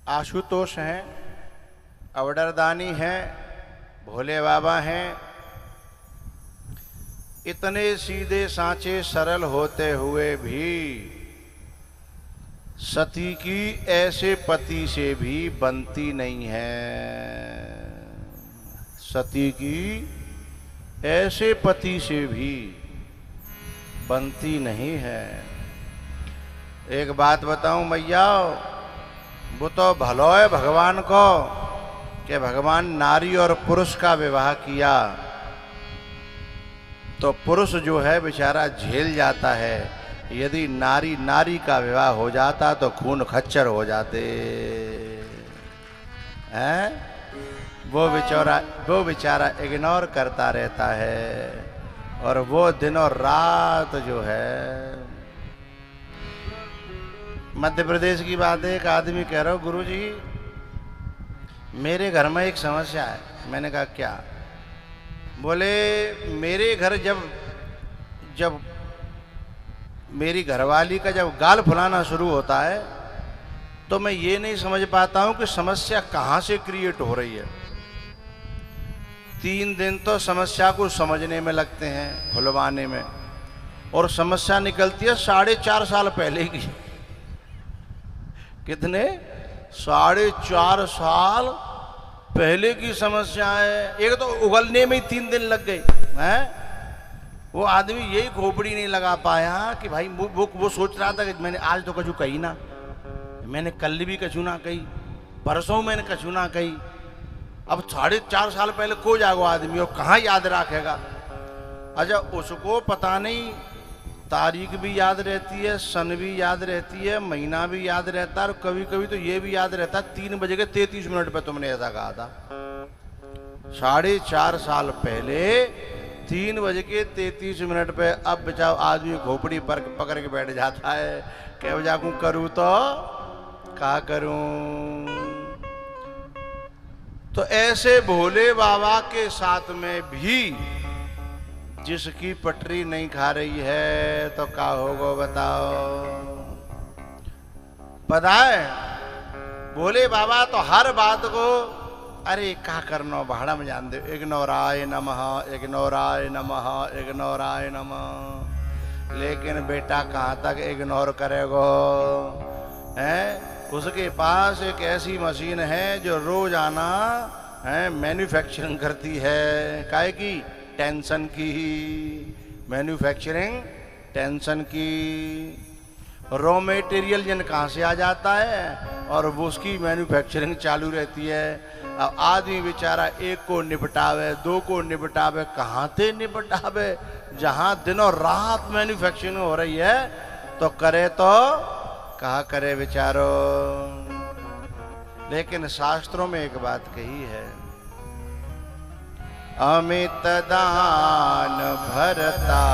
आशुतोष हैं, अवडरदानी हैं, भोले बाबा हैं। इतने सीधे सांचे सरल होते हुए भी सती की ऐसे पति से भी बनती नहीं है। सती की ऐसे पति से भी बनती नहीं है। एक बात बताऊं मैया, वो तो भलो है भगवान को कि भगवान नारी और पुरुष का विवाह किया, तो पुरुष जो है बेचारा झेल जाता है। यदि नारी नारी का विवाह हो जाता तो खून खच्चर हो जाते हैं। वो बेचारा इग्नोर करता रहता है, और वो दिन और रात जो है। मध्य प्रदेश की बात है, एक आदमी कह रहा हो गुरुजी मेरे घर में एक समस्या है। मैंने कहा क्या? बोले मेरे घर जब मेरी घरवाली का जब गाल फुलाना शुरू होता है तो मैं ये नहीं समझ पाता हूं कि समस्या कहां से क्रिएट हो रही है। 3 दिन तो समस्या को समझने में लगते हैं, खुलवाने में, और समस्या निकलती है 4.5 साल पहले की। कितने? 4.5 साल पहले की समस्या है। एक तो उगलने में ही 3 दिन लग गए हैं। वो आदमी यही खोपड़ी नहीं लगा पाया कि भाई वो सोच रहा था कि मैंने आज तो कछु कही ना, मैंने कल भी कछु ना कही, परसों मैंने कछु ना कही। अब 4.5 साल पहले खो जाएगा आदमी, और कहाँ याद रखेगा? अच्छा, उसको पता नहीं तारीख भी याद रहती है, सन भी याद रहती है, महीना भी याद रहता है, और कभी कभी तो ये भी याद रहता है 3:33 पे तुमने ऐसा कहा था। 4.5 साल पहले 3:33 पे अब बचाओ आदमी खोपड़ी पर पकड़ के बैठ जाता है। क्या जाकू करूं तो क्या करूं? तो ऐसे भोले बाबा के साथ में भी जिसकी पटरी नहीं खा रही है तो क्या होगा बताओ? पता है भोले बाबा तो हर बात को अरे क्या करना भाड़ा में जान दे, इग्नोराय नमः, इग्नोराय नमः, इग्नोराय नमः। लेकिन बेटा कहाँ तक इग्नोर करेगो? हैं? उसके पास एक ऐसी मशीन है जो रोजाना मैन्युफैक्चरिंग करती है। काहे की? टेंशन की। मैन्युफैक्चरिंग टेंशन की। रॉ मटेरियल जन कहाँ से आ जाता है और वो उसकी मैन्युफैक्चरिंग चालू रहती है। अब आदमी बेचारा एक को निपटावे, 2 को निपटावे, कहाँ से निपटावे? जहाँ दिनों रात मैन्युफैक्चरिंग हो रही है तो करे तो कहाँ करे बेचारो। लेकिन शास्त्रों में एक बात कही है, अमित दान भरता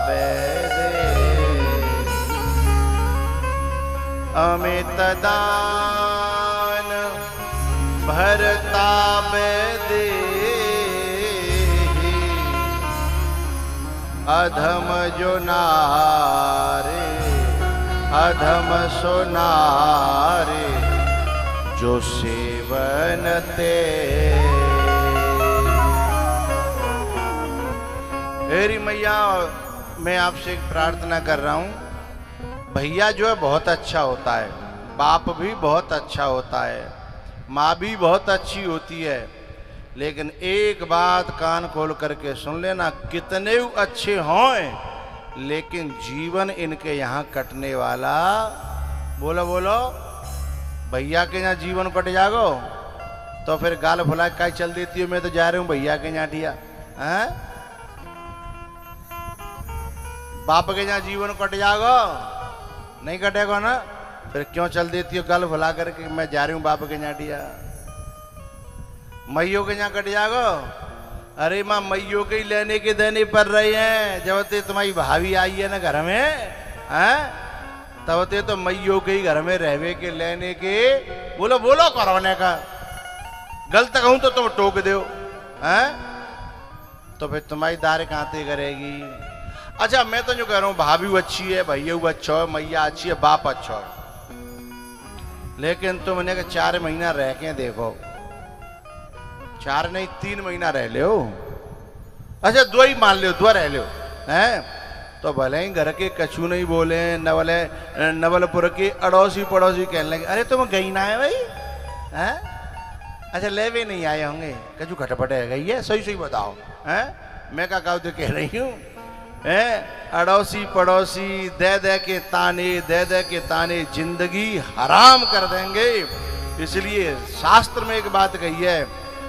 बेदे, अमित दान भरता बेदे, अधम जो नारे अधम सोनारे जो सेवन ते। मेरी मैया मैं आपसे एक प्रार्थना कर रहा हूं, भैया जो है बहुत अच्छा होता है, बाप भी बहुत अच्छा होता है, माँ भी बहुत अच्छी होती है, लेकिन एक बात कान खोल करके सुन लेना, कितने अच्छे हों लेकिन जीवन इनके यहाँ कटने वाला। बोलो बोलो, भैया के यहाँ जीवन कट जागो तो फिर गाल फुला का चल देती हो, मैं तो जा रहा हूँ भैया के यहाँ टिया। हैं? बाप के यहाँ जीवन कट जागो, नहीं कटेगा ना, फिर क्यों चल देती हो गाल फुला करके मैं जा रही हूँ बाप के यहाँ टिया। मैयों के यहाँ कट जागो, अरे माँ मैयों के ही लेने के देने पड़ रही हैं। जब ते तुम्हारी भाभी आई है ना घर में, हैं, तब ते तो मैयों के ही घर में रहवे के लेने के। बोलो बोलो करवाने का, गलत कहूं तो तुम टोक दो, हैं, तो फिर तुम्हारी दार कहां करेगी। अच्छा मैं तो जो कह रहा हूं भाभी अच्छी है, भैया अच्छा है, मैया अच्छी है, बाप अच्छा है, लेकिन तुमने कहा 4 महीना रह के देखो। 4 नहीं 3 महीना रह लो। अच्छा 2 ही मान लो, 2 रह लो हैं। तो भले ही घर के कछु नहीं बोले, नवलपुर के अड़ोसी पड़ोसी कहने लगे अरे तुम गई ना है भाई हैं। अच्छा ले भी नहीं आए होंगे, कछु खटपट है गई है, सही सही बताओ हैं। मैं क्या कहूँ तो कह रही हूँ अड़ोसी पड़ोसी दे के ताने जिंदगी हराम कर देंगे। इसलिए शास्त्र में एक बात कही है,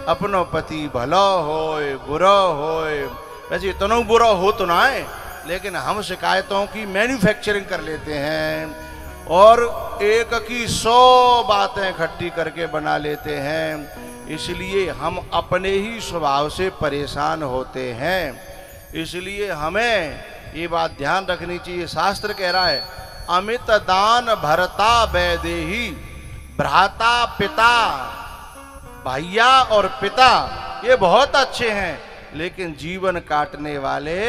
अपनो पति भलो होए बुरो होए। वैसे इतना बुरा हो तो ना है, लेकिन हम शिकायतों की मैन्युफैक्चरिंग कर लेते हैं और एक की 100 बातें इकट्ठी करके बना लेते हैं। इसलिए हम अपने ही स्वभाव से परेशान होते हैं। इसलिए हमें ये बात ध्यान रखनी चाहिए। शास्त्र कह रहा है अमित दान भरता वैदेही, भ्राता पिता, भैया और पिता ये बहुत अच्छे हैं, लेकिन जीवन काटने वाले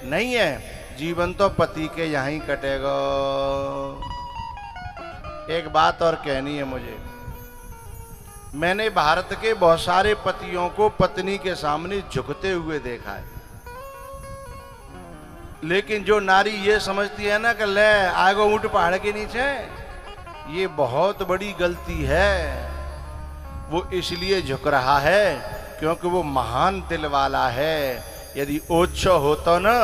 नहीं है। जीवन तो पति के यहाँ ही कटेगा। एक बात और कहनी है मुझे, मैंने भारत के बहुत सारे पतियों को पत्नी के सामने झुकते हुए देखा है, लेकिन जो नारी ये समझती है ना कि ले आएगो ऊंट पहाड़ के नीचे, ये बहुत बड़ी गलती है। वो इसलिए झुक रहा है क्योंकि वो महान दिल वाला है। यदि ओछो होता ना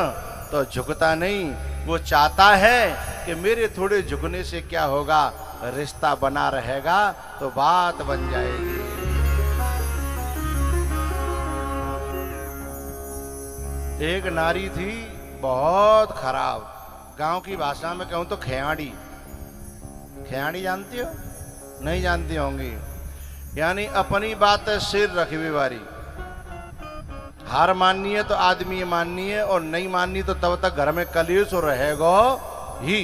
तो झुकता नहीं। वो चाहता है कि मेरे थोड़े झुकने से क्या होगा, रिश्ता बना रहेगा तो बात बन जाएगी। एक नारी थी बहुत खराब, गांव की भाषा में कहूं तो खेयाड़ी। खेयाड़ी जानती हो? नहीं जानती होंगी। यानी अपनी बात सिर रखी वारी, हार माननी है तो आदमी माननी है, और नहीं माननी तो तब तक घर में कलेश रहेगा ही।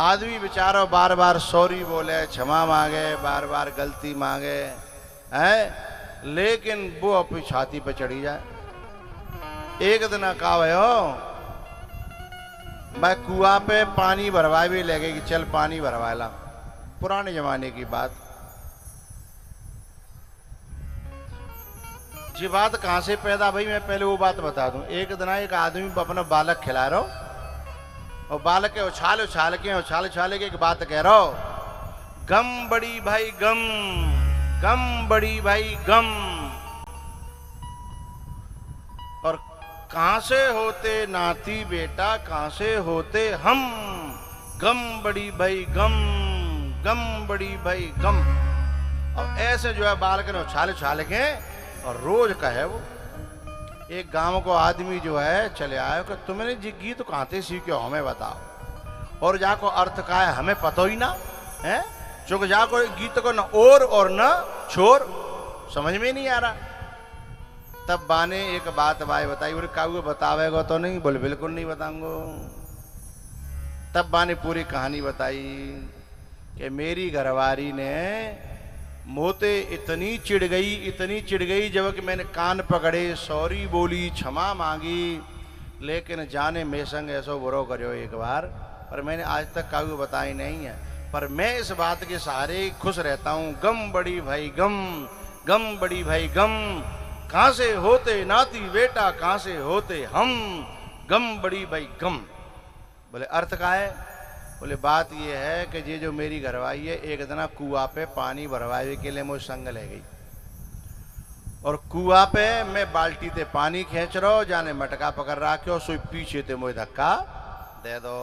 आदमी बेचारा बार बार सॉरी बोले, क्षमा मांगे, बार बार गलती मांगे है, लेकिन वो अपनी छाती पे चढ़ी जाए। एक दिन कहा हो मैं कुआं पे पानी भरवा भी ले गई कि चल पानी भरवा ला। पुराने जमाने की बात। ये बात कहां से पैदा भाई, मैं पहले वो बात बता दूं। एक दिन एक आदमी अपना बालक खिला रहा हो और बालक के उछाल के एक बात कह रहा हो, गम बड़ी भाई गम, गम बड़ी भाई गम। और कहां से होते नाती बेटा, कहां से होते हम, गम बड़ी भाई गम, गम बड़ी भाई गम। और ऐसे जो है बालक ने उछाल के और रोज का है वो। एक गांव को आदमी जो है चले आयो कि तुमने जी गीत कहां से सीखे हमें बताओ, और जाको अर्थ का है हमें पता ही ना है। चूंकि जाको गीत को न और न छोर, समझ में नहीं आ रहा। तब बाने एक बात भाई बताई, बोले काऊ बतावेगा तो नहीं? बोले बिल्कुल नहीं बताऊंगो। तब बाने पूरी कहानी बताई कि मेरी घरवारी ने मोते इतनी चिढ़ गई जब कि मैंने कान पकड़े, सॉरी बोली, क्षमा मांगी, लेकिन जाने में संग ऐसो बुरो करो एक बार, पर मैंने आज तक काऊ बताई नहीं है। पर मैं इस बात के सहारे खुश रहता हूँ, गम बड़ी भाई गम, गम बड़ी भाई गम। कहां से होते नाती बेटा, कहां से होते हम, गम बड़ी भाई गम। बोले अर्थ का है? बोले बात ये है कि ये जो मेरी घरवाई है एक दिन कुआं पे पानी भरवाए के लिए मुझे संग ले गई, और कुआं पे मैं बाल्टी ते पानी खींच रहा हूं, जाने मटका पकड़ रखो, सो पीछे ते मुझे धक्का दे दो,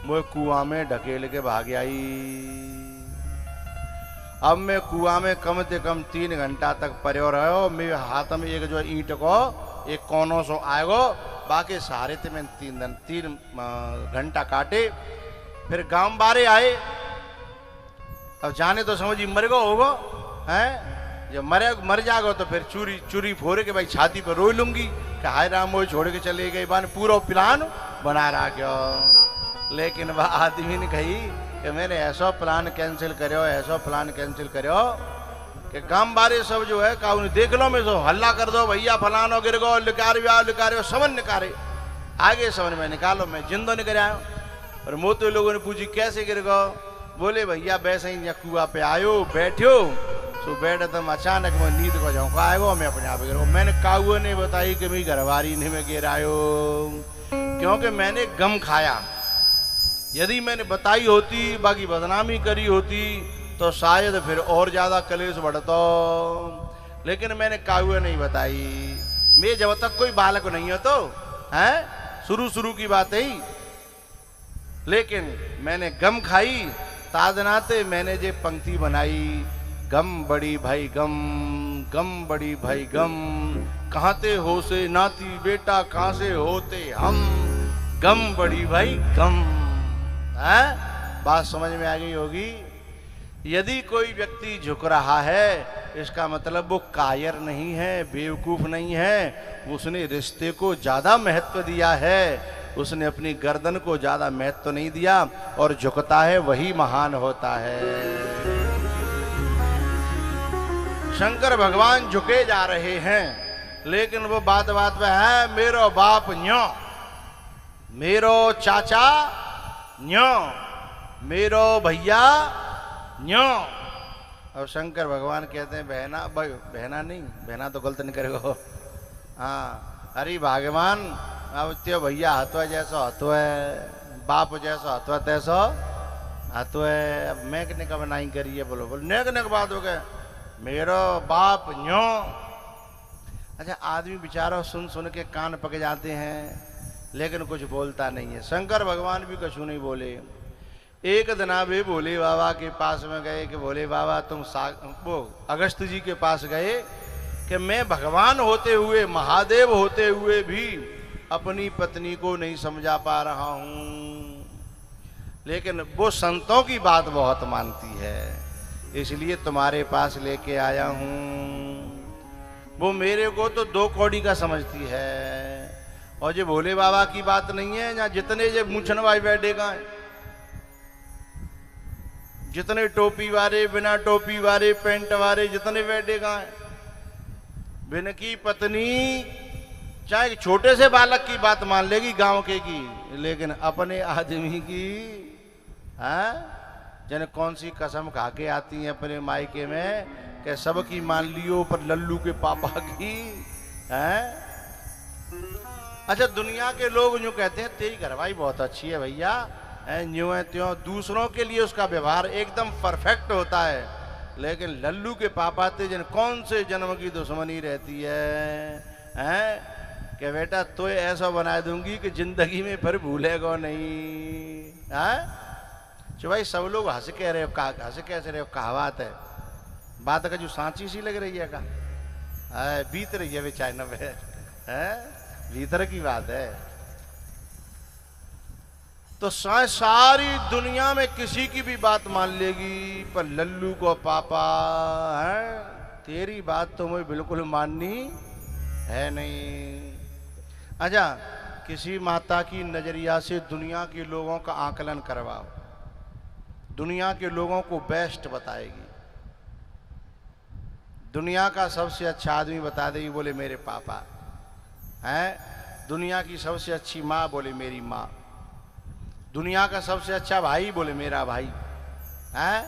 मुझे कुआं में ढकेल के भाग आई। अब मैं कुआं में कम से कम 3 घंटा तक पड़ो रहो। मेरे हाथ में एक जो ईंट को एक कोनों सो आएगो, बाकी सारे थे मैं 3 घंटा काटे। फिर गांव बारे आए, अब जाने तो समझी मर गो होगो हैं, जब मर जागो तो फिर चूरी फोड़े के भाई छाती पर रो लूंगी कि हाय राम वो छोड़ के चले गए। बाने पूरा प्लान बना रहा क्यों, लेकिन वह आदमी ने कही कि मैंने ऐसा प्लान कैंसिल करो, ऐसा प्लान कैंसिल करो कि गांव बारे सब जो है काऊ देख लो में सो हल्ला कर दो, भैया फलानो गिर गो, लिकारो समन निकारे, आगे समझ में निकालो, मैं जिंदो निकल आयो। और मोते लोगों ने पूछी कैसे गिर गो, बोले भैया वैसे ही कुआ पे आयो बैठो सो बैठ तुम अचानक मैं नींद को झोंका आएगो मैं अपने आप गिरो। मैंने काहुए ने बताई कि मेरी घरवारी ने मैं गिरायो क्योंकि मैंने गम खाया। यदि मैंने बताई होती बाकी बदनामी करी होती तो शायद फिर और ज्यादा कलेश बढ़ता, लेकिन मैंने काहुए नहीं बताई। मैं जब तक कोई बालक नहीं हो तो है शुरू की बात है, लेकिन मैंने गम खाई तादनाते मैंने जे पंक्ति बनाई, गम बड़ी भाई गम, गम बड़ी भाई गम, कहाँ ते हो से नाती बेटा कहाँ से होते हम, गम बड़ी भाई गम। है बात समझ में आ गई होगी। यदि कोई व्यक्ति झुक रहा है इसका मतलब वो कायर नहीं है, बेवकूफ नहीं है, उसने रिश्ते को ज्यादा महत्व दिया है, उसने अपनी गर्दन को ज्यादा महत्व नहीं दिया, और झुकता है वही महान होता है। शंकर भगवान झुके जा रहे हैं, लेकिन वो बात बात में है मेरो बाप न्यो, मेरो चाचा न्यो, मेरो भैया न्यो। और शंकर भगवान कहते हैं बहना, बहना नहीं, बहना तो गलत नहीं करेगा। हाँ अरे भगवान अब त्यो भैया हतो जैसा हतो है, बाप जैसा हतो तैसा हतो है। अब मैं कितने का बनाई करी है, बोलो बोलो नेक नेक बात हो गए मेरो बाप न्यो। अच्छा आदमी बेचारा सुन सुन के कान पक जाते हैं, लेकिन कुछ बोलता नहीं है। शंकर भगवान भी कछु नहीं बोले। एक दिन वे भोले बाबा के पास में गए कि भोले बाबा तुम वो अगस्त जी के पास गए कि मैं भगवान होते हुए, महादेव होते हुए भी अपनी पत्नी को नहीं समझा पा रहा हूं, लेकिन वो संतों की बात बहुत मानती है, इसलिए तुम्हारे पास लेके आया हूं। वो मेरे को तो 2 कौड़ी का समझती है, और ये भोले बाबा की बात नहीं है। जहाँ जितने ये मूछन भाई बैठे का है, जितने टोपी वाले, बिना टोपी वाले, पेंट वाले जितने बैठे का है, बिन की पत्नी चाहे छोटे से बालक की बात मान लेगी गांव के की, लेकिन अपने आदमी की है जन कौन सी कसम खा के आती है अपने मायके में कि सबकी मान लियो पर लल्लू के पापा की है। अच्छा दुनिया के लोग यूं कहते हैं तेरी घरवाई बहुत अच्छी है भैया, यूं है त्यों, दूसरों के लिए उसका व्यवहार एकदम परफेक्ट होता है, लेकिन लल्लू के पापा ते जन कौन से जन्म की दुश्मनी रहती है कि बेटा तो ऐसा बना दूंगी कि जिंदगी में फिर भूलेगा नहीं। है जो भाई सब लोग हंस कह रहे हो, हंस कैसे रहे हो, कहावत है, बात का जो सांची सी लग रही है का बीत रही है बेचारे न है, भीतर की बात है। तो सारी दुनिया में किसी की भी बात मान लेगी, पर लल्लू को पापा है तेरी बात तो मुझे बिल्कुल माननी है नहीं। अच्छा किसी माता की नजरिया से दुनिया के लोगों का आकलन करवाओ, दुनिया के लोगों को बेस्ट बताएगी। दुनिया का सबसे अच्छा आदमी बता देगी, बोले मेरे पापा हैं। दुनिया की सबसे अच्छी माँ, बोले मेरी माँ। दुनिया का सबसे अच्छा भाई, बोले मेरा भाई है।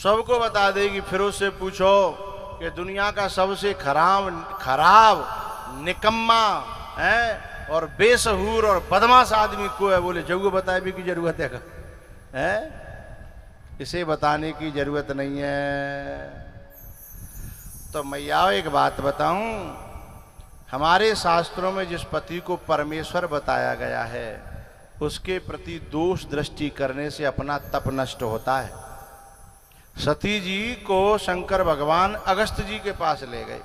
सबको बता देगी। फिर उससे पूछो कि दुनिया का सबसे खराब निकम्मा है और बेसहूर और बदमाश आदमी को है, बोले जरूर बताए भी की जरूरत है, इसे बताने की जरूरत नहीं है। तो मैया एक बात बताऊं, हमारे शास्त्रों में जिस पति को परमेश्वर बताया गया है उसके प्रति दोष दृष्टि करने से अपना तप नष्ट होता है। सती जी को शंकर भगवान अगस्त जी के पास ले गए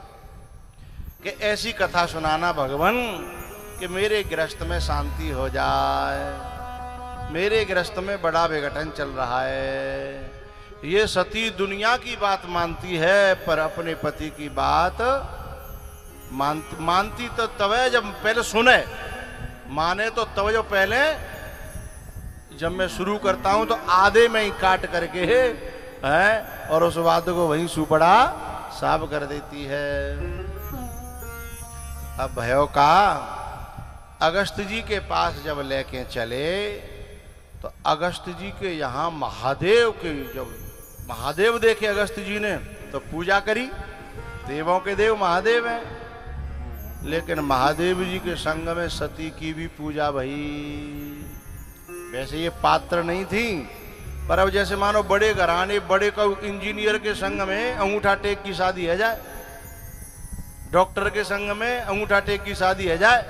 कि ऐसी कथा सुनाना भगवान कि मेरे गृहस्थ में शांति हो जाए, मेरे गृहस्थ में बड़ा विघटन चल रहा है। ये सती दुनिया की बात मानती है पर अपने पति की बात मानती तो तब है जब पहले सुने, माने तो तब जो पहले जब मैं शुरू करता हूं तो आधे में ही काट करके है और उस बात को वहीं सुपड़ा साफ कर देती है। अब भयो का अगस्त जी के पास जब लेके चले तो अगस्त जी के यहाँ महादेव के जब महादेव देखे अगस्त जी ने तो पूजा करी। देवों के देव महादेव हैं, लेकिन महादेव जी के संग में सती की भी पूजा भई। वैसे ये पात्र नहीं थी, पर अब जैसे मानो बड़े घराने बड़े का इंजीनियर के संग में अंगूठा टेक की शादी है जाए, डॉक्टर के संग में अंगूठा टेक की शादी है जाए,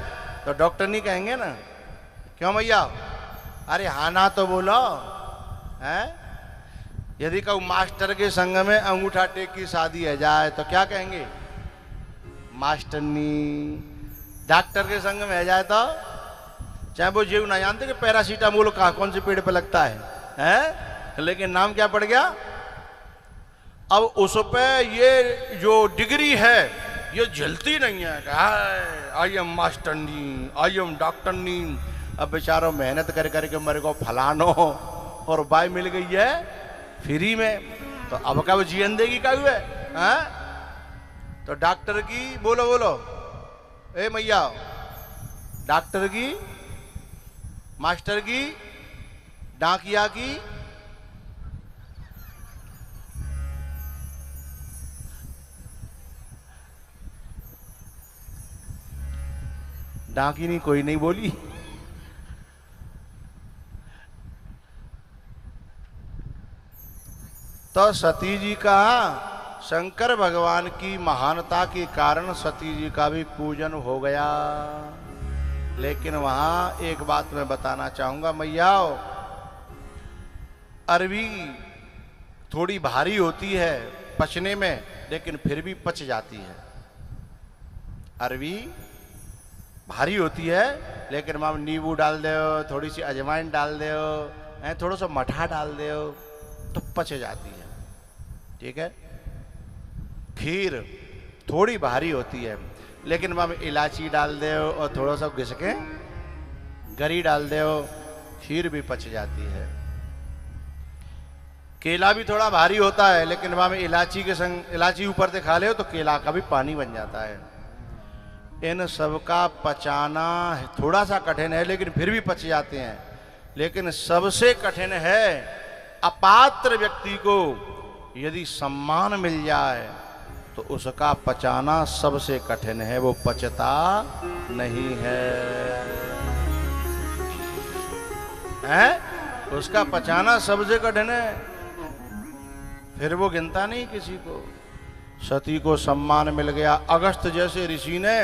तो डॉक्टर नहीं कहेंगे ना, क्यों भैया, अरे हाँ ना तो बोलो है। यदि कहूँ मास्टर के संग में अंगूठा टेक की शादी है जाए तो क्या कहेंगे, मास्टरनी। डॉक्टर के संग में है जाए तो चाहे वो जीव ना जानते कि पैरासीटामोल कौन से पेड़ पे लगता है, लेकिन नाम क्या पड़ गया। अब उस पे ये जो डिग्री है ये झलती नहीं है, आई एम मास्टरनी, आई एम डॉक्टरनी। अब बेचारों मेहनत कर करके मेरे को फलानो और बाई मिल गई है फ्री में, तो अब क्या वो जीवन देगी क्या हुए है। तो डॉक्टर की बोलो बोलो ए मैया, डॉक्टर की, मास्टर की, डाकिया की, डाकिनी कोई नहीं बोली। तो सती जी का शंकर भगवान की महानता के कारण सती जी का भी पूजन हो गया। लेकिन वहां एक बात मैं बताना चाहूंगा मैया, अरबी थोड़ी भारी होती है पचने में, लेकिन फिर भी पच जाती है। अरबी भारी होती है, लेकिन माम नींबू डाल दो, थोड़ी सी अजवाइन डाल दो, थोड़ा सा मठा डाल दो तो पच जाती है। ठीक है। खीर थोड़ी भारी होती है, लेकिन माम इलायची डाल दो और थोड़ा सा घिस के गरी डाल दो, खीर भी पच जाती है। केला भी थोड़ा भारी होता है, लेकिन माम इलायची के संग इलायची ऊपर से खा ले तो केला का भी पानी बन जाता है। इन सबका पचाना थोड़ा सा कठिन है, लेकिन फिर भी पच जाते हैं। लेकिन सबसे कठिन है अपात्र व्यक्ति को यदि सम्मान मिल जाए तो उसका पचाना सबसे कठिन है, वो पचता नहीं है, उसका पचाना सबसे कठिन है, फिर वो गिनता नहीं किसी को। सती को सम्मान मिल गया। अगस्त जैसे ऋषि ने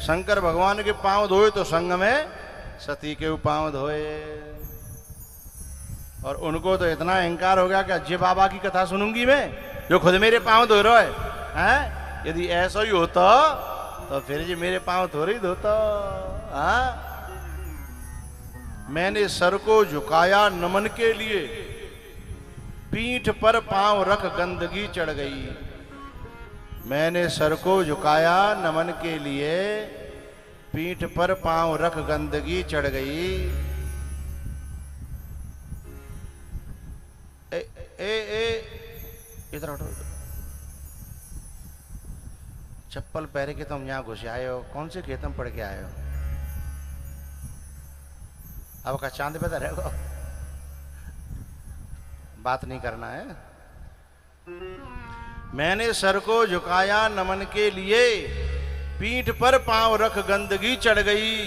शंकर भगवान के पांव धोए तो संग में सती के पांव धोए, और उनको तो इतना अहंकार हो गया कि अजय बाबा की कथा सुनूंगी मैं जो खुद मेरे पांव धो रहा है। यदि ऐसा ही होता तो फिर जी मेरे पांव थोड़े ही धोता। मैंने सर को झुकाया नमन के लिए, पीठ पर पांव रख गंदगी चढ़ गई। मैंने सर को झुकाया नमन के लिए, पीठ पर पांव रख गंदगी चढ़ गई। इधर हटो, चप्पल पहरे के तुम यहां घुस आए हो, कौन से खेत में पड़ के आए हो? अब का चांद पे तो रहो, बात नहीं करना है। मैंने सर को झुकाया नमन के लिए, पीठ पर पांव रख गंदगी चढ़ गई।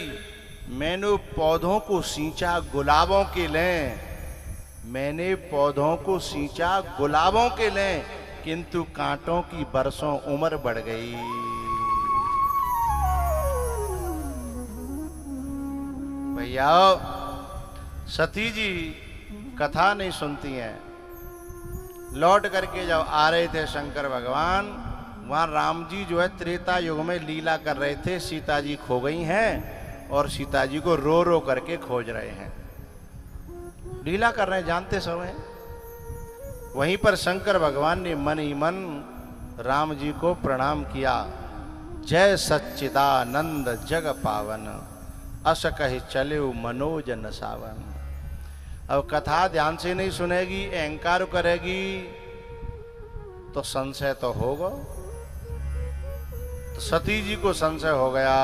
मैंने पौधों को सींचा गुलाबों के लें, मैंने पौधों को सींचा गुलाबों के लें, किंतु कांटों की बरसों उम्र बढ़ गई। भैया सती जी कथा नहीं सुनती हैं। लौट करके जब आ रहे थे शंकर भगवान, वहां राम जी जो है त्रेता युग में लीला कर रहे थे। सीता जी खो गई हैं और सीता जी को रो रो करके खोज रहे हैं, लीला कर रहे हैं जानते समय। वहीं पर शंकर भगवान ने मन ही मन राम जी को प्रणाम किया। जय सच्चिदानंद जग पावन, अस कहि चले मनोजन सावन। अब कथा ध्यान से नहीं सुनेगी, अहंकार करेगी तो संशय तो होगा। तो सती जी को संशय हो गया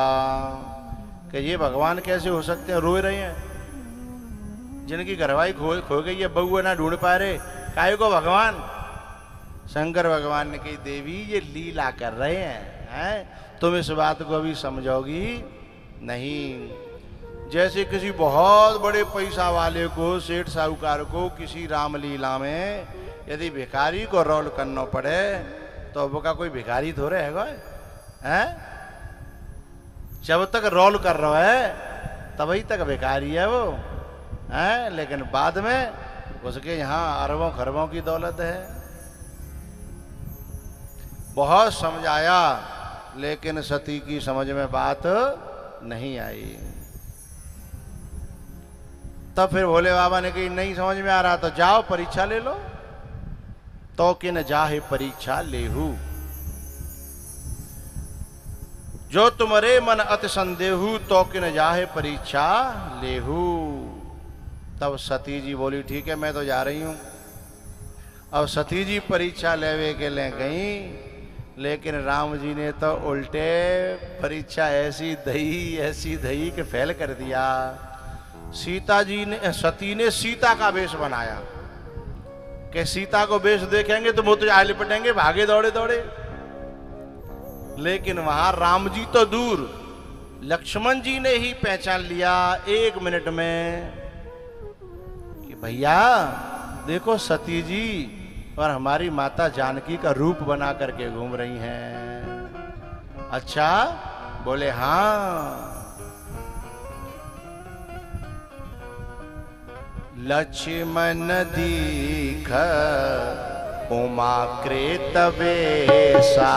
कि ये भगवान कैसे हो सकते हैं, रोए रहे हैं। जिनकी घरवाई खो गई है, बहू ना ढूंढ पा रहे, काहे को भगवान? शंकर भगवान ने कही देवी ये लीला कर रहे हैं, तुम इस बात को अभी समझोगी नहीं। जैसे किसी बहुत बड़े पैसा वाले को, सेठ साहूकार को किसी रामलीला में यदि भिखारी को रोल करना पड़े तो वो का कोई भिखारी थोड़े है? जब तक रोल कर रहा है तभी तक भिखारी है वो है, लेकिन बाद में उसके यहाँ अरबों खरबों की दौलत है। बहुत समझाया लेकिन सती की समझ में बात नहीं आई। तब फिर भोले बाबा ने कही नहीं समझ में आ रहा तो जाओ परीक्षा ले लो। तो किन जाहे परीक्षा लेहू, जो तुम्हारे मन अति संदेहू तो किन जाहे परीक्षा लेहू। तब सती जी बोली ठीक है मैं तो जा रही हूं। अब सती जी परीक्षा लेवे के ले गई, लेकिन राम जी ने तो उल्टे परीक्षा ऐसी दही कि फेल कर दिया। सती ने सीता का वेश बनाया कि सीता को वेश देखेंगे तो वो तो आ लिपटेंगे, भागे दौड़े दौड़े। लेकिन वहां राम जी तो दूर, लक्ष्मण जी ने ही पहचान लिया 1 मिनट में कि भैया देखो सती जी और हमारी माता जानकी का रूप बना करके घूम रही हैं। अच्छा? बोले हाँ। लक्ष्मण दीख उमा कृत वेशा,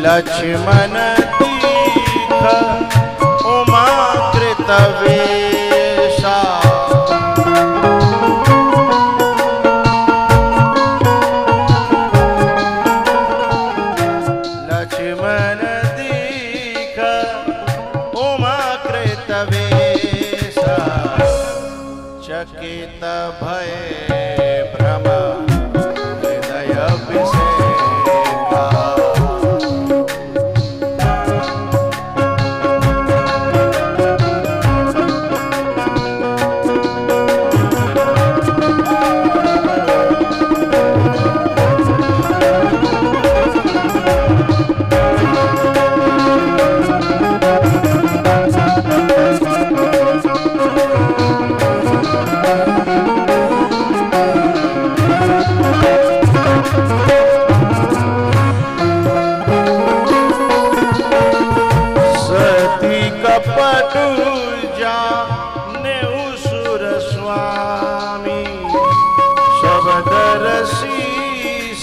लक्ष्मण दीख उमा कृत वेशा, लक्ष्मण दीख उमा कृत वेशा, चकित भय भ्रम हृदय विषेका।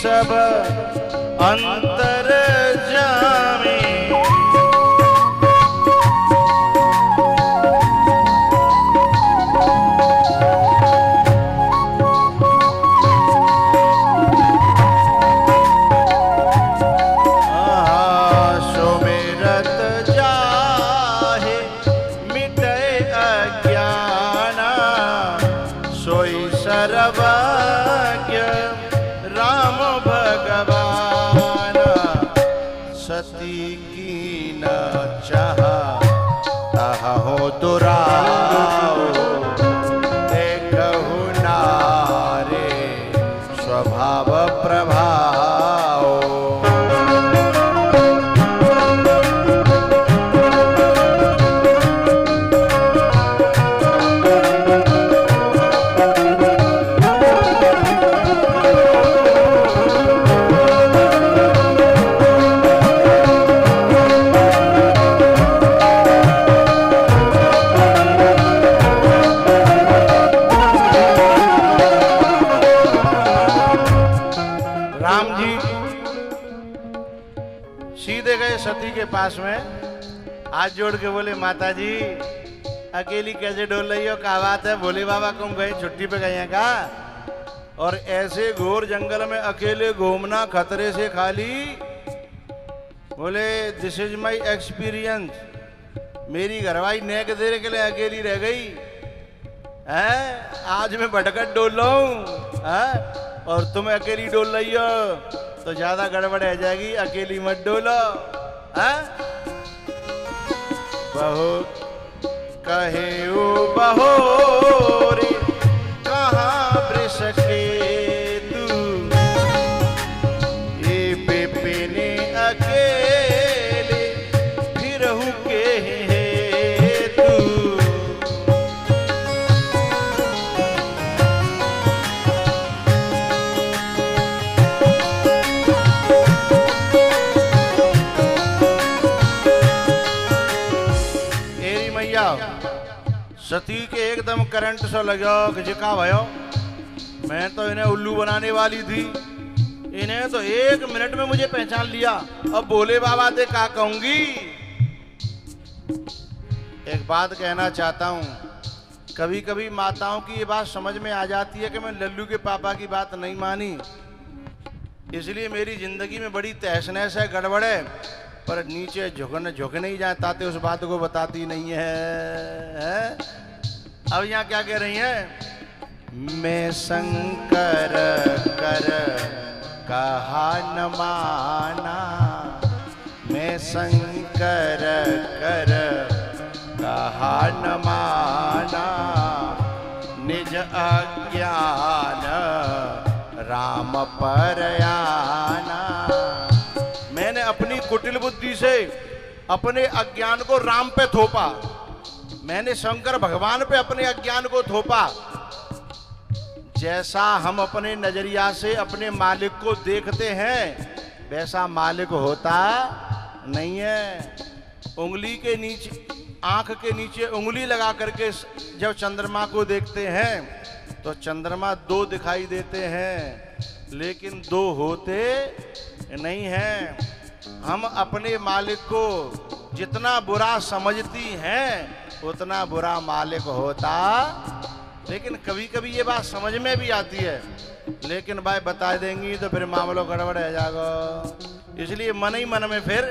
सब अंतर जामी, सुमिरत जाहे मिटे अज्ञाना, सोई सर्वज्ञ राम भगवान। सती की न चाहा ताहा हो दुराओ, देखहु नारे स्वभाव प्रभाव। सीधे गए सती के पास में, हाथ जोड़ के बोले माता जी अकेली कैसे डोल रही हो, क्या बात है? भोले बाबा तुम गए छुट्टी पे गए हैं का? और ऐसे घोर जंगल में अकेले घूमना खतरे से खाली। बोले दिस इज माई एक्सपीरियंस, मेरी घरवाई नेक देर के लिए अकेली रह गई है, आज मैं भटकट डोल रहा हूँ और तुम अकेली डोल रही हो तो ज्यादा गड़बड़ रह जाएगी, अकेली मत डोलो। बहुत कहे ओ बहोरी कहाँ वृष के तू, ये बेपिने अकेले फिरहु के है तू। एरी मैया सती के एकदम करंट से लगो खिचका भयो। मैं तो इन्हें उल्लू बनाने वाली थी, इन्हें तो 1 मिनट में मुझे पहचान लिया। अब बोले बाबा दे क्या कहूंगी। एक बात कहना चाहता हूं, कभी कभी माताओं की ये बात समझ में आ जाती है कि मैं लल्लू के पापा की बात नहीं मानी, इसलिए मेरी जिंदगी में बड़ी तहस नहस है, गड़बड़ है, पर नीचे झुक नहीं जाते, उस बात को बताती नहीं है? अब यहाँ क्या कह रही हैं? मैं शंकर कर कहा न माना, मैं शंकर कर कहा न माना, निज अज्ञान राम पर आना। मैंने अपनी कुटिल बुद्धि से अपने अज्ञान को राम पे थोपा, मैंने शंकर भगवान पे अपने अज्ञान को थोपा। जैसा हम अपने नजरिया से अपने मालिक को देखते हैं वैसा मालिक होता नहीं है। उंगली के नीचे, आंख के नीचे उंगली लगा करके जब चंद्रमा को देखते हैं तो चंद्रमा 2 दिखाई देते हैं, लेकिन 2 होते नहीं हैं। हम अपने मालिक को जितना बुरा समझती हैं उतना बुरा मालिक होता, लेकिन कभी कभी ये बात समझ में भी आती है, लेकिन भाई बता देंगी तो फिर मामलों गड़बड़ रह जाएगा। इसलिए मन ही मन में फिर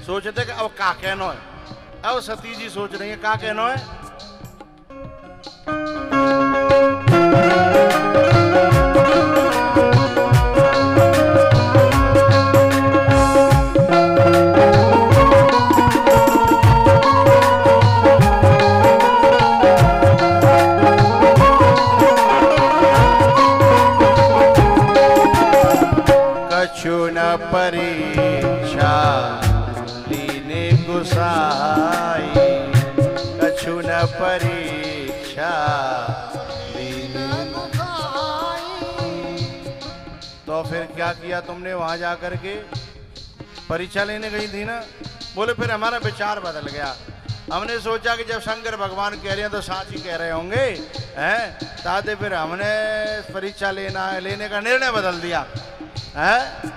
सोचते कि अब क्या कहना है। अब सती जी सोच रही है क्या कहना है। परीक्षा लीने गुसाई, कछु न परीक्षा लीने गुसाई। तो फिर क्या किया तुमने वहां जाकर के? परीक्षा लेने गई थी ना। बोले फिर हमारा विचार बदल गया, हमने सोचा कि जब शंकर भगवान कह रहे हैं तो साच ही कह रहे होंगे, हैं? ताते फिर हमने परीक्षा लेने का निर्णय बदल दिया है।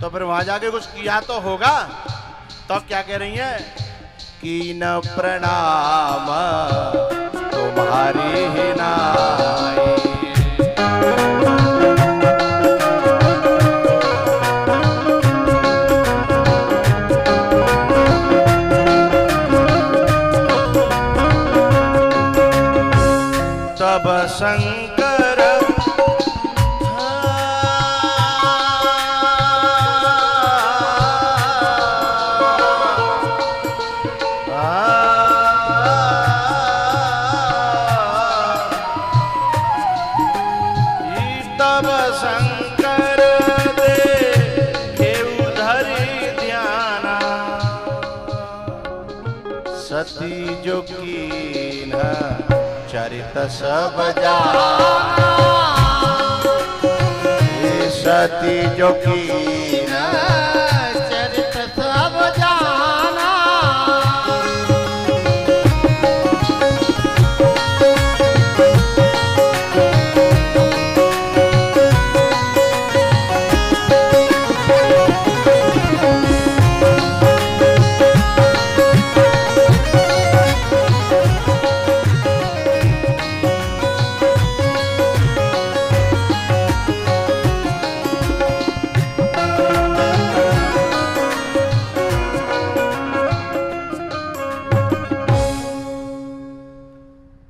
तो फिर वहां जाके कुछ किया तो होगा। तो क्या कह रही हैं? कि न प्रणाम तुम्हारी ही नाई, तब शंकर सती जो कीन चरित सब जाना, सती जो कीन